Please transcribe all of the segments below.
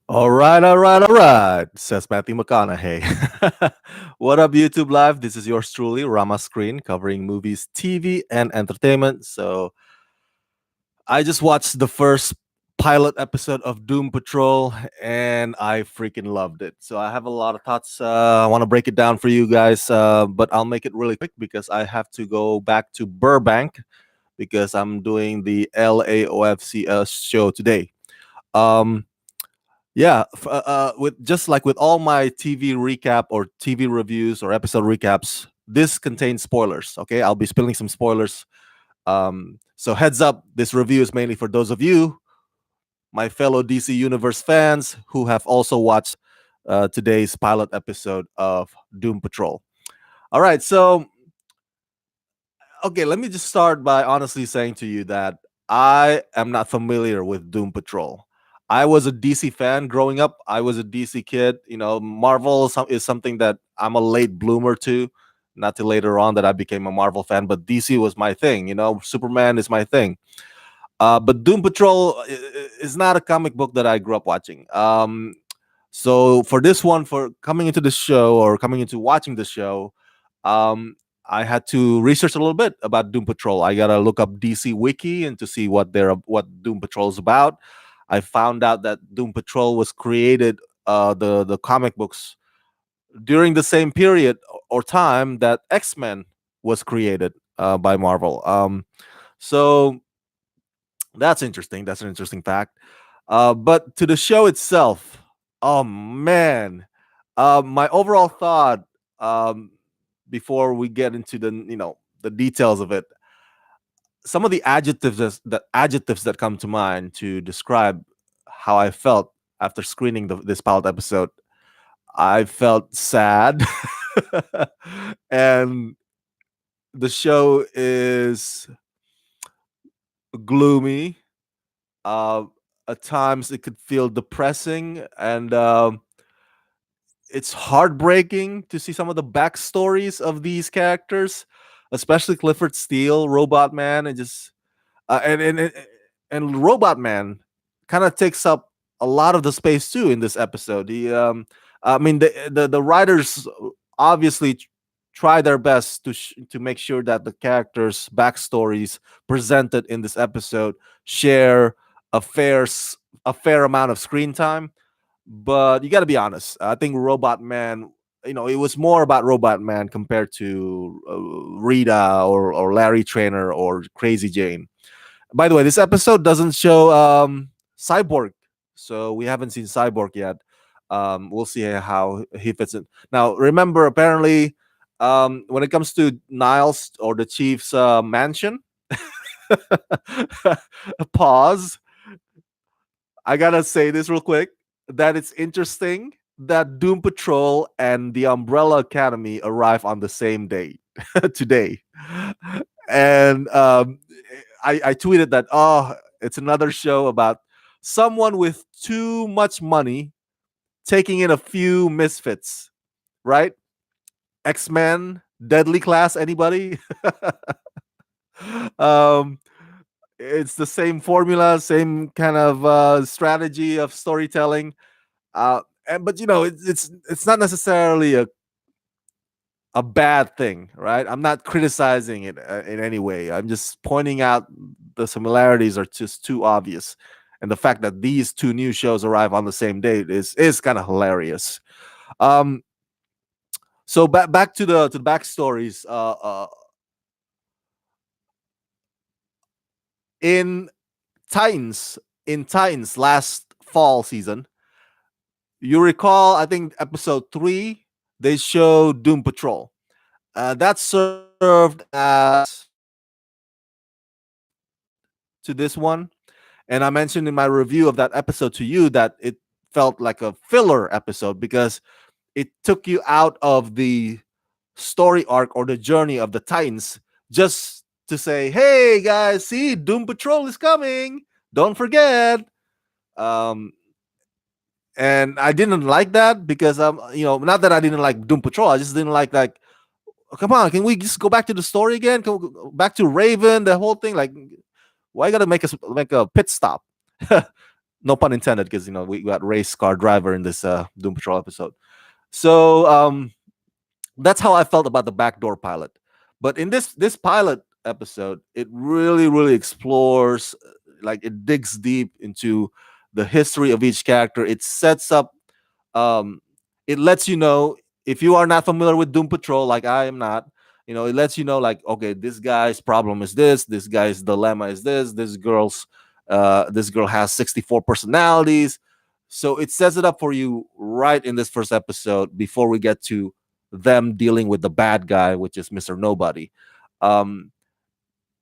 All right, says Matthew McConaughey. What up, YouTube Live? This is yours truly, Rama Screen, covering movies, TV, and entertainment. So, I just watched the first pilot episode of Doom Patrol, and I freaking loved it. So, I have a lot of thoughts. I want to break it down for you guys, but I'll make it really quick because I have to go back to Burbank because I'm doing the LAOFC show today. Um, Yeah, with just like with all my TV recap or TV reviews or episode recaps, this contains spoilers. Okay, I'll be spilling some spoilers. So heads up, this review is mainly for those of you, my fellow DC Universe fans, who have also watched today's pilot episode of Doom Patrol. All right, so okay, let me just start by honestly saying to you that I am not familiar with Doom Patrol. I was a DC fan growing up. I was a DC kid. You know, Marvel is something that I'm a late bloomer to. Not till later on that I became a Marvel fan, but DC was my thing. You know, Superman is my thing. But Doom Patrol is not a comic book that I grew up watching. So for this one, for coming into the show or coming into watching the show, I had to research a little bit about Doom Patrol. I gotta look up DC Wiki and to see what Doom Patrol is about. I found out that Doom Patrol was created, the comic books, during the same period or time that X Men was created by Marvel. So that's interesting. That's an interesting fact. But to the show itself, oh man, my overall thought, um, before we get into the details of it, some of the adjectives that come to mind to describe how I felt after screening this pilot episode. I felt sad, and the show is gloomy. Uh, at times, it could feel depressing, and it's heartbreaking to see some of the backstories of these characters, especially Clifford Steele, Robot Man, and just uh, and and and and Robot Man kind of takes up a lot of the space too in this episode. I mean, the writers obviously try their best to make sure that the characters' backstories presented in this episode share a a fair amount of screen time, but you got to be honest. I think Robot Man, it was more about Robot Man compared to Rita or Larry Trainer or Crazy Jane. By the way, this episode doesn't show Cyborg, so we haven't seen Cyborg yet. We'll see how he fits in. Now, remember, apparently, when it comes to Niles or the Chief's mansion, pause. I gotta say this real quick, that it's interesting that Doom Patrol and the Umbrella Academy arrive on the same day today. And I tweeted that, oh, it's another show about someone with too much money taking in a few misfits, right? X-Men, Deadly Class, anybody? um, it's the same formula, same kind of strategy of storytelling. And but it's not necessarily a bad thing, right? I'm not criticizing it in any way. I'm just pointing out the similarities are just too obvious, and the fact that these two new shows arrive on the same date is kind of hilarious. Um, so back to the backstories. In Titans, in Titans last fall season, you recall, I think episode 3, they showed Doom Patrol. That served as to this one. And I mentioned in my review of that episode to you that it felt like a filler episode because it took you out of the story arc or the journey of the Titans just to say, hey guys, see, Doom Patrol is coming. Don't forget. Um, and I didn't like that because not that I didn't like Doom Patrol, I just didn't like, oh, come on, can we just go back to the story again? Can we go back to Raven, the whole thing? Like, why gotta make a pit stop? No pun intended, because we got race car driver in this Doom Patrol episode. So that's how I felt about the backdoor pilot. But in this pilot episode, it really explores, like it digs deep into the history of each character. It sets up, um, it lets you know, if you are not familiar with Doom Patrol, like I am not. It lets you know, like, okay, this guy's problem is this guy's dilemma is this girl has 64 personalities. So it sets it up for you right in this first episode before we get to them dealing with the bad guy, which is Mr. Nobody. Um,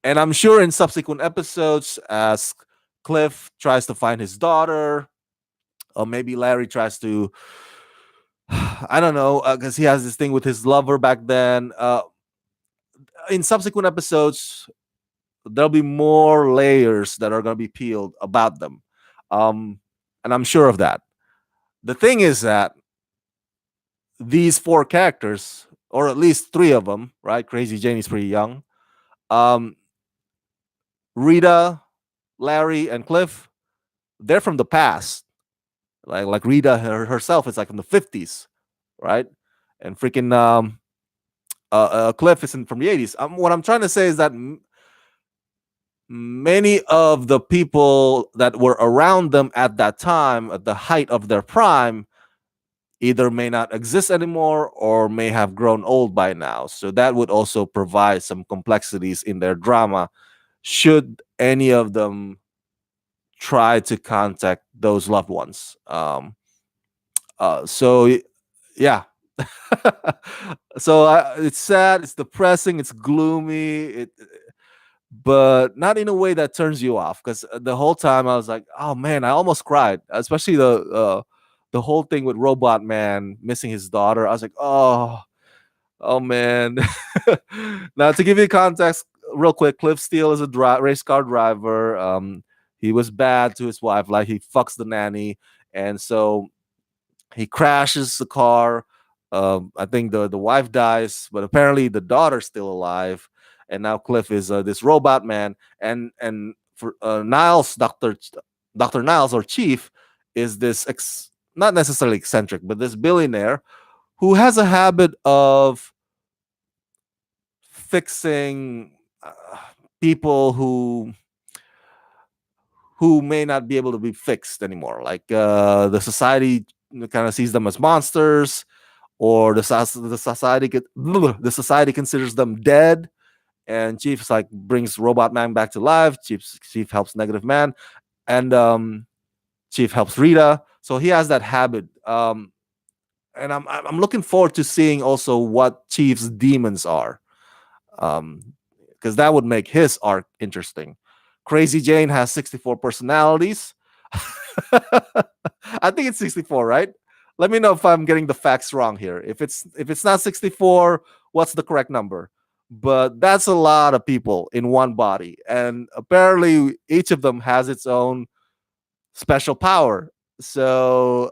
and I'm sure in subsequent episodes, as Cliff tries to find his daughter, or maybe Larry tries to, I don't know, because he has this thing with his lover back then. In subsequent episodes, there'll be more layers that are going to be peeled about them. Um, and I'm sure of that. The thing is that these four characters, or at least three of them, right? Crazy Jane is pretty young. Um, Rita, Larry, and Cliff, they're from the past. Like Rita herself is like from the 50s, right? And freaking Cliff isn't from the 80s. What I'm trying to say is that many of the people that were around them at that time, at the height of their prime, either may not exist anymore or may have grown old by now. So that would also provide some complexities in their drama, should any of them try to contact those loved ones. So yeah. So it's sad, it's depressing, it's gloomy, but not in a way that turns you off. Because the whole time I was like, oh man, I almost cried, especially the whole thing with Robot Man missing his daughter. I was like, oh man. Now to give you context, real quick, Cliff Steele is a race car driver. He was bad to his wife, like he fucks the nanny, and so he crashes the car. I think the wife dies, but apparently the daughter's still alive. And now Cliff is this robot man, and for Niles, Doctor Niles or Chief, is this not necessarily eccentric, but this billionaire who has a habit of fixing people who may not be able to be fixed anymore. Like the society kind of sees them as monsters, or the society considers them dead. And Chief's like brings Robot Man back to life. Chief helps Negative Man, and Chief helps Rita. So he has that habit. And I'm looking forward to seeing also what Chief's demons are, because that would make his arc interesting. Crazy Jane has 64 personalities. I think it's 64, right? Let me know if I'm getting the facts wrong here. If it's not 64, what's the correct number? But that's a lot of people in one body, and apparently each of them has its own special power. So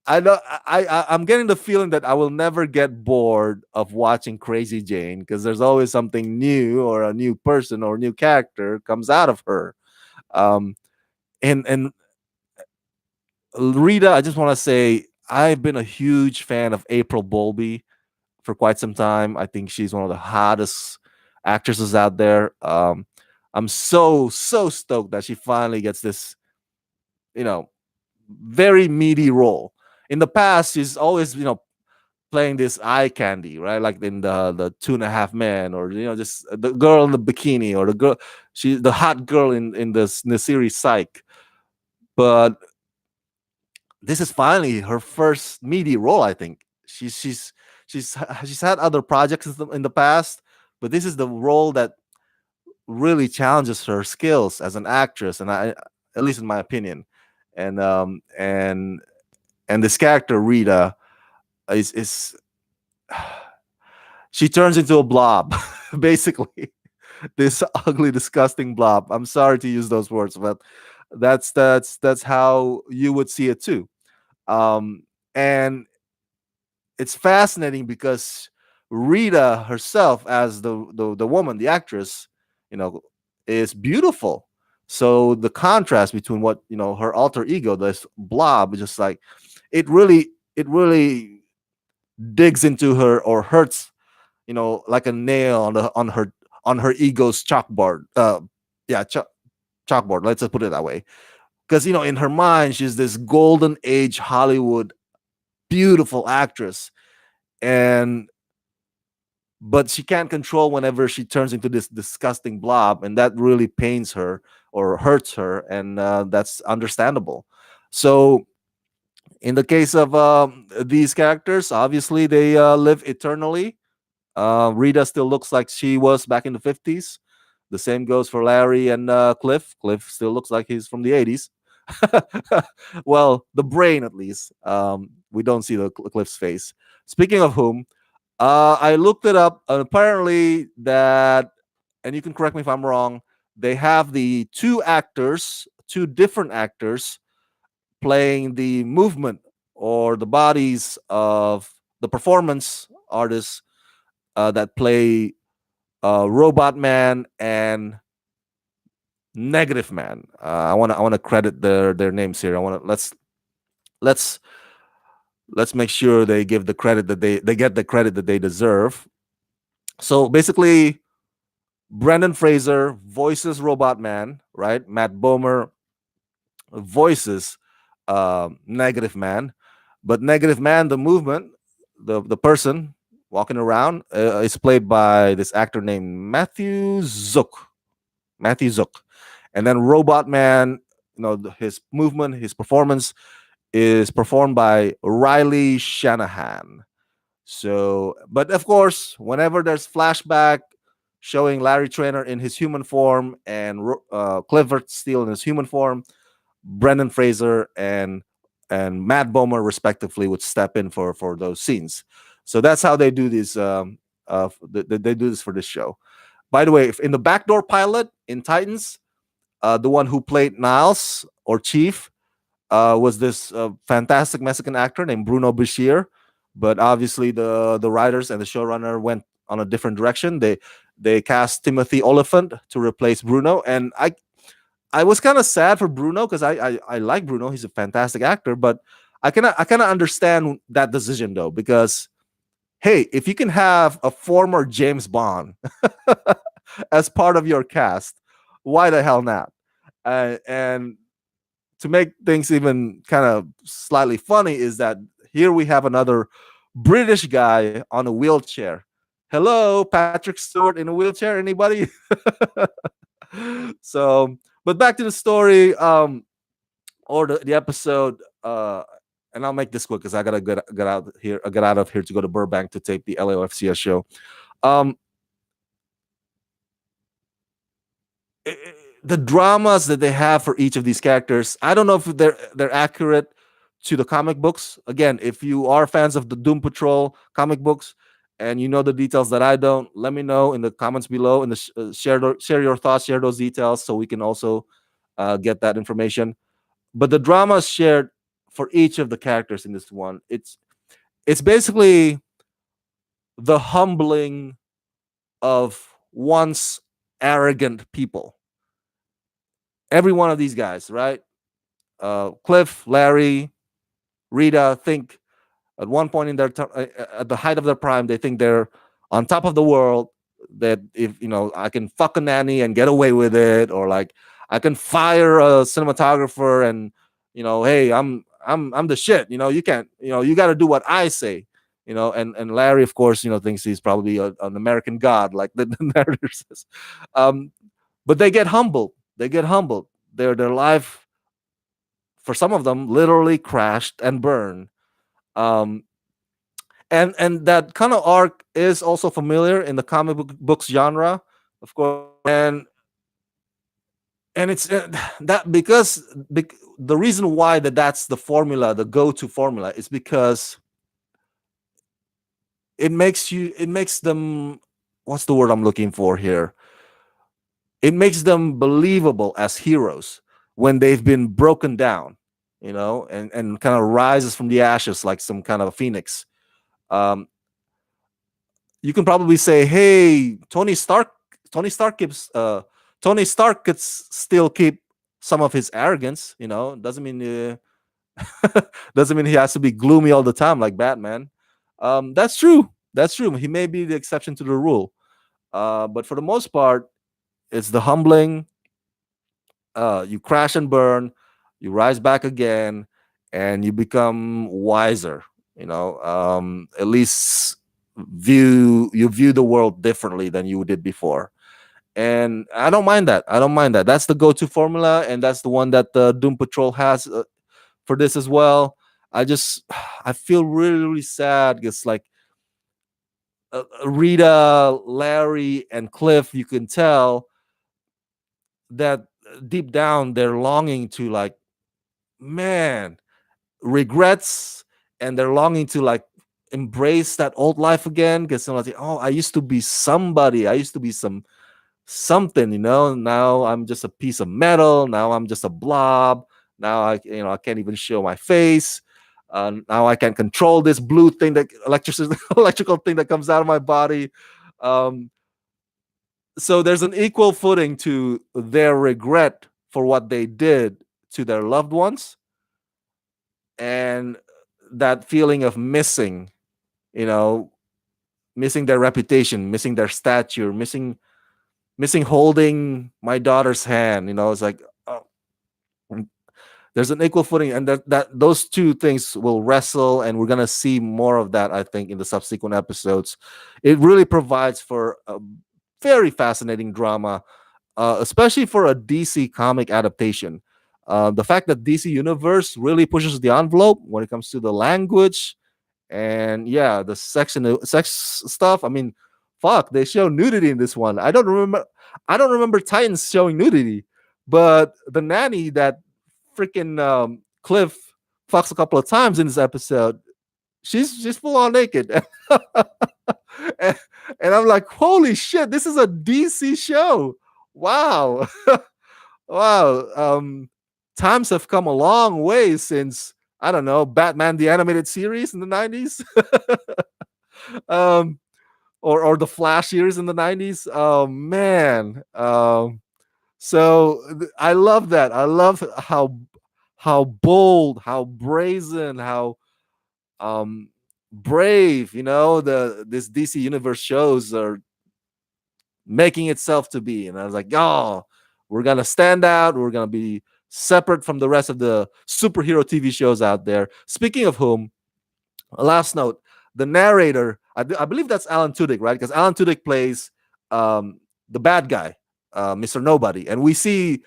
I know I'm getting the feeling that I will never get bored of watching Crazy Jane, because there's always something new, or a new person or a new character comes out of her. Um, and Rita, I just want to say I've been a huge fan of April Bowlby for quite some time. I think she's one of the hottest actresses out there. I'm so stoked that she finally gets this, you know, very meaty role. In the past, she's always, playing this eye candy, right? Like in the 2.5 Men, or just the girl in the bikini, or the hot girl in the series Psych. But this is finally her first meaty role. I think she's had other projects in the past, but this is the role that really challenges her skills as an actress, and at least in my opinion. And this character Rita is she turns into a blob, basically. This ugly, disgusting blob. I'm sorry to use those words, but that's how you would see it too. Um, and it's fascinating because Rita herself, as the woman, the actress, you know, is beautiful. So the contrast between what her alter ego, this blob, is just like it really digs into her or hurts, like a nail on her ego's chalkboard. Yeah, chalkboard. Let's just put it that way. Because in her mind, she's this golden age Hollywood beautiful actress, and but she can't control whenever she turns into this disgusting blob, and that really pains her or hurts her, and that's understandable. So in the case of these characters, obviously they live eternally. Rita still looks like she was back in the 50s. The same goes for Larry and Cliff. Cliff still looks like he's from the 80s. Well, the brain at least. We don't see the Cliff's face. Speaking of whom, I looked it up. Apparently, that, and you can correct me if I'm wrong, they have the two different actors playing the movement or the bodies of the performance artists that play Robot Man and Negative Man. I want to credit their names here. I want to let's let's make sure they give the credit that they get the credit that they deserve. So basically, Brendan Fraser voices Robot Man, right? Matt Bomer voices Negative Man, but Negative Man, the movement, the person walking around, is played by this actor named Matthew Zook. Matthew Zook, and then Robot Man, his movement, his performance is performed by Riley Shanahan. So, but of course, whenever there's flashback showing Larry Trainer in his human form and Clifford Steele in his human form, Brendan Fraser and Matt Bomer respectively would step in for those scenes. So that's how they do this. They do this for this show. By the way, if in the backdoor pilot in Titans, the one who played Niles or Chief was this fantastic Mexican actor named Bruno Bashir. But obviously, the writers and the showrunner went on a different direction. They cast Timothy Oliphant to replace Bruno, and I was kind of sad for Bruno because I like Bruno. He's a fantastic actor, but I kind of understand that decision though, because hey, if you can have a former James Bond as part of your cast, why the hell not? And to make things even kind of slightly funny is that here we have another British guy on a wheelchair. Hello, Patrick Stewart in a wheelchair. Anybody? So, but back to the story, or the episode. And I'll make this quick because I gotta get out here. Get out of here to go to Burbank to tape the LAFCS show. Um, the dramas that they have for each of these characters, I don't know if they're accurate to the comic books. Again, if you are fans of the Doom Patrol comic books and you know the details that I don't, let me know in the comments below and share your thoughts, share those details so we can also get that information. But the drama shared for each of the characters in this one, it's basically the humbling of once arrogant people. Every one of these guys, right? Cliff, Larry, Rita think at one point in at the height of their prime, they think they're on top of the world. That if I can fuck a nanny and get away with it, or like I can fire a cinematographer and hey, I'm the shit. You can't. You got to do what I say. And Larry, of course, thinks he's probably an American god, like the narrator says. Um, but they get humbled. They get humbled. Their life, for some of them, literally crashed and burned. Um, and that kind of arc is also familiar in the comic books genre, of course. And it's that because the reason why that's the formula, the go-to formula, is because it makes them, what's the word I'm looking for here, it makes them believable as heroes when they've been broken down, and kind of rises from the ashes like some kind of a phoenix. um, you can probably say, hey, Tony Stark gives Tony Stark could still keep some of his arrogance. Doesn't mean doesn't mean he has to be gloomy all the time like Batman. That's true. That's true. He may be the exception to the rule. But for the most part, it's the humbling. You crash and burn, you rise back again, and you become wiser. At least view the world differently than you did before. And I don't mind that. I don't mind that. That's the go-to formula, and that's the one that the Doom Patrol has for this as well. I just I feel really really sad because like Rita, Larry, and Cliff, you can tell that deep down they're longing to like, man, regrets, and they're longing to like embrace that old life again because they're like, oh, I used to be somebody. I used to be something. Now I'm just a piece of metal. Now I'm just a blob. Now I can't even show my face. Now I can control this blue thing, that electrical thing that comes out of my body. Um, so there's an equal footing to their regret for what they did to their loved ones, and that feeling of you know, missing their reputation, missing their stature, missing holding my daughter's hand. It's like, oh, there's an equal footing, and that those two things will wrestle, and we're gonna see more of that, I think, in the subsequent episodes. It really provides for a very fascinating drama, especially for a DC comic adaptation. The fact that DC Universe really pushes the envelope when it comes to the language, and yeah, the sex stuff. I mean, fuck, they show nudity in this one. I don't remember Titans showing nudity, but the nanny that freaking Cliff fucks a couple of times in this episode, she's full on naked. and, and I'm like, holy shit, this is a DC show. Wow. Wow. Times have come a long way since, I don't know, Batman the animated series in the 90s. um or the Flash series in the 90s. Oh man. I love that. I love how bold, how brazen, how brave, this DC universe shows are making itself to be. And I was like, oh, we're gonna stand out. We're gonna be separate from the rest of the superhero TV shows out there. Speaking of whom, last note, the narrator, I believe that's Alan Tudyk, right? Because Alan Tudyk plays the bad guy, Mr. Nobody, and we see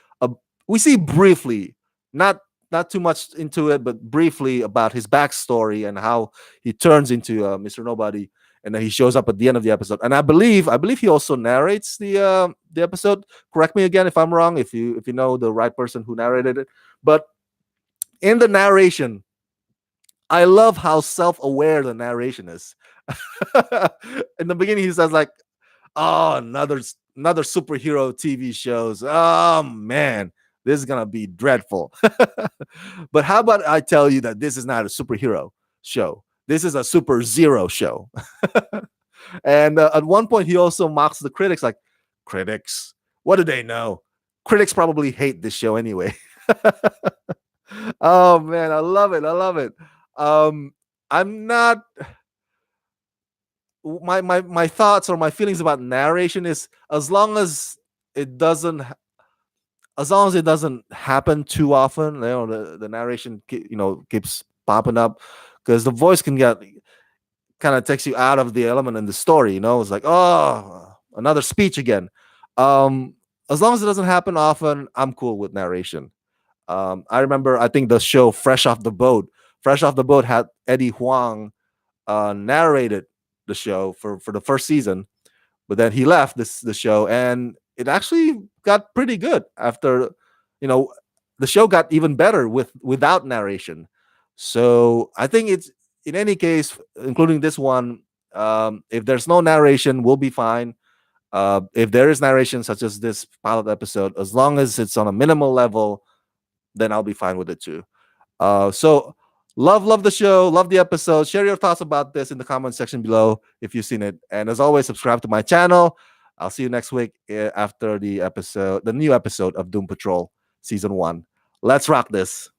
briefly, not not too much into it, but briefly about his backstory and how he turns into Mr. Nobody, and then he shows up at the end of the episode. And I believe he also narrates the episode. Correct me again if I'm wrong, if you know the right person who narrated it. But in the narration, I love how self-aware the narration is. In the beginning, he says like, "Oh, another superhero TV shows. Oh man, this is gonna be dreadful." But how about I tell you that this is not a superhero show? This is a super zero show. And at one point, he also mocks the critics, like, "Critics, what do they know? Critics probably hate this show anyway." Oh man, I love it. I love it. Um, I'm not my thoughts or my feelings about narration is, it doesn't as long as it doesn't happen too often, the narration keeps popping up, because the voice can get kind of takes you out of the element in the story. It's like, oh, another speech again. Um, as long as it doesn't happen often, I'm cool with narration. I remember, I think the show Fresh Off the Boat. Fresh Off the Boat had Eddie Huang narrated the show for the first season, but then he left the show, and it actually got pretty good after. You know, the show got even better without narration. So I think it's, in any case, including this one. If there's no narration, we'll be fine. If there is narration, such as this pilot episode, as long as it's on a minimal level, then I'll be fine with it too. So love the show, love the episode. Share your thoughts about this in the comment section below if you've seen it. And as always, subscribe to my channel. I'll see you next week after the new episode of Doom Patrol season 1. Let's rock this.